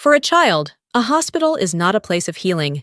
For a child, a hospital is not a place of healing.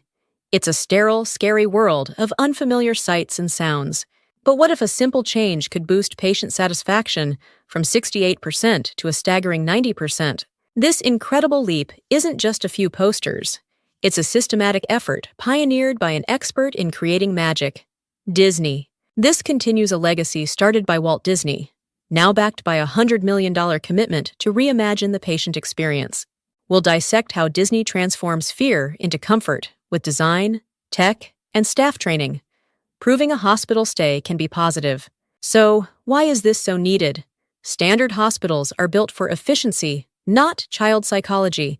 It's a sterile, scary world of unfamiliar sights and sounds. But what if a simple change could boost patient satisfaction from 68% to a staggering 90%? This incredible leap isn't just a few posters. It's a systematic effort pioneered by an expert in creating magic, Disney. This continues a legacy started by Walt Disney, now backed by a $100 million commitment to reimagine the patient experience. We'll dissect how Disney transforms fear into comfort with design, tech, and staff training, proving a hospital stay can be positive. So, why is this so needed? Standard hospitals are built for efficiency, not child psychology.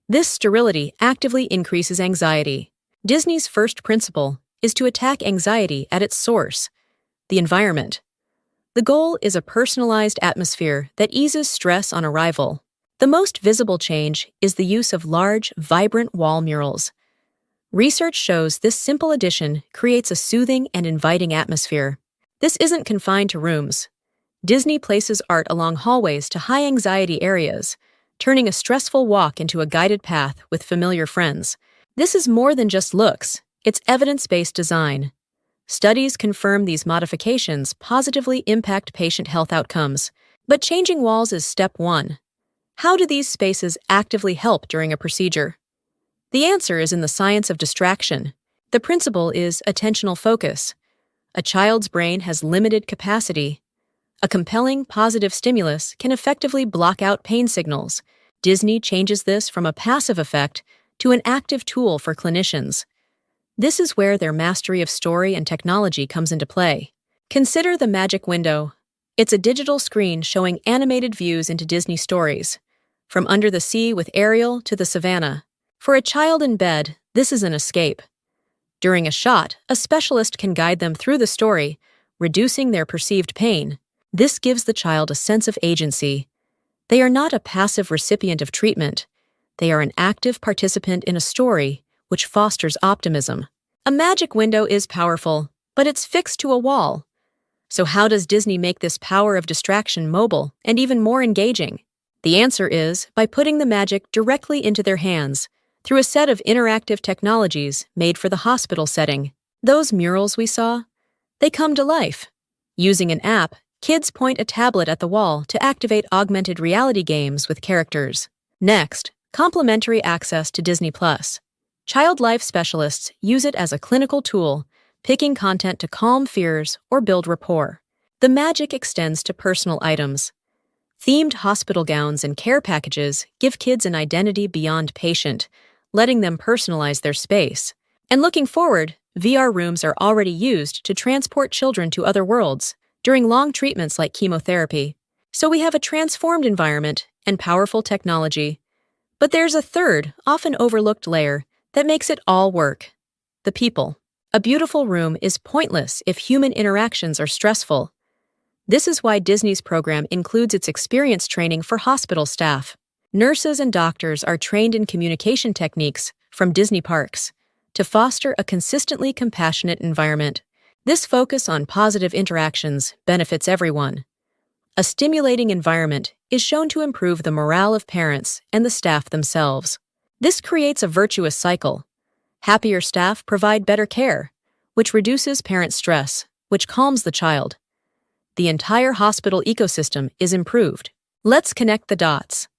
This sterility actively increases anxiety. Disney's first principle is to attack anxiety at its source, the environment. The goal is a personalized atmosphere that eases stress on arrival. The most visible change is the use of large, vibrant wall murals. Research shows this simple addition creates a soothing and inviting atmosphere. This isn't confined to rooms. Disney places art along hallways to high-anxiety areas, turning a stressful walk into a guided path with familiar friends. This is more than just looks, it's evidence-based design. Studies confirm these modifications positively impact patient health outcomes. But changing walls is step one. How do these spaces actively help during a procedure? The answer is in the science of distraction. The principle is attentional focus. A child's brain has limited capacity. A compelling, positive stimulus can effectively block out pain signals. Disney changes this from a passive effect to an active tool for clinicians. This is where their mastery of story and technology comes into play. Consider the magic window. It's a digital screen showing animated views into Disney stories, from Under the Sea with Ariel to the Savannah. For a child in bed, this is an escape. During a shot, a specialist can guide them through the story, reducing their perceived pain. This gives the child a sense of agency. They are not a passive recipient of treatment. They are an active participant in a story, which fosters optimism. A magic window is powerful, but it's fixed to a wall. So how does Disney make this power of distraction mobile and even more engaging? The answer is by putting the magic directly into their hands, through a set of interactive technologies made for the hospital setting. Those murals we saw, they come to life. Using an app, kids point a tablet at the wall to activate augmented reality games with characters. Next, complimentary access to Disney+. Child life specialists use it as a clinical tool, picking content to calm fears or build rapport. The magic extends to personal items. Themed hospital gowns and care packages give kids an identity beyond patient, letting them personalize their space. And looking forward, VR rooms are already used to transport children to other worlds during long treatments like chemotherapy. So we have a transformed environment and powerful technology. But there's a third, often overlooked layer that makes it all work: the people. A beautiful room is pointless if human interactions are stressful. This is why Disney's program includes its experience training for hospital staff. Nurses and doctors are trained in communication techniques from Disney parks to foster a consistently compassionate environment. This focus on positive interactions benefits everyone. A stimulating environment is shown to improve the morale of parents and the staff themselves. This creates a virtuous cycle. Happier staff provide better care, which reduces parent stress, which calms the child. The entire hospital ecosystem is improved. Let's connect the dots.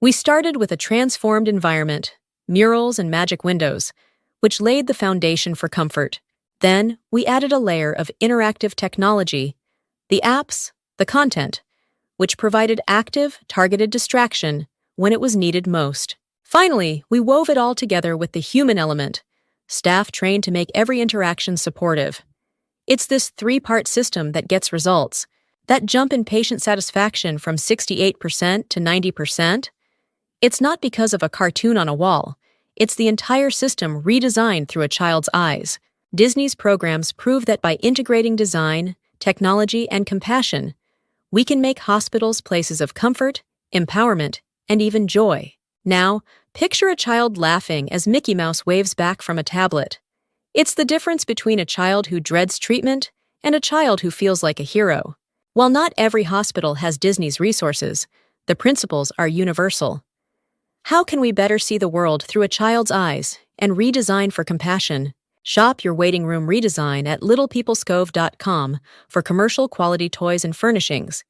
We started with a transformed environment, murals and magic windows, which laid the foundation for comfort. Then, we added a layer of interactive technology, the apps, the content, which provided active, targeted distraction when it was needed most. Finally, we wove it all together with the human element, staff trained to make every interaction supportive. It's this three-part system that gets results. That jump in patient satisfaction from 68% to 90%, it's not because of a cartoon on a wall. It's the entire system redesigned through a child's eyes. Disney's programs prove that by integrating design, technology, and compassion, we can make hospitals places of comfort, empowerment, and even joy. Now, picture a child laughing as Mickey Mouse waves back from a tablet. It's the difference between a child who dreads treatment and a child who feels like a hero. While not every hospital has Disney's resources, the principles are universal. How can we better see the world through a child's eyes and redesign for compassion? Shop your waiting room redesign at littlepeoplescove.com for commercial quality toys and furnishings.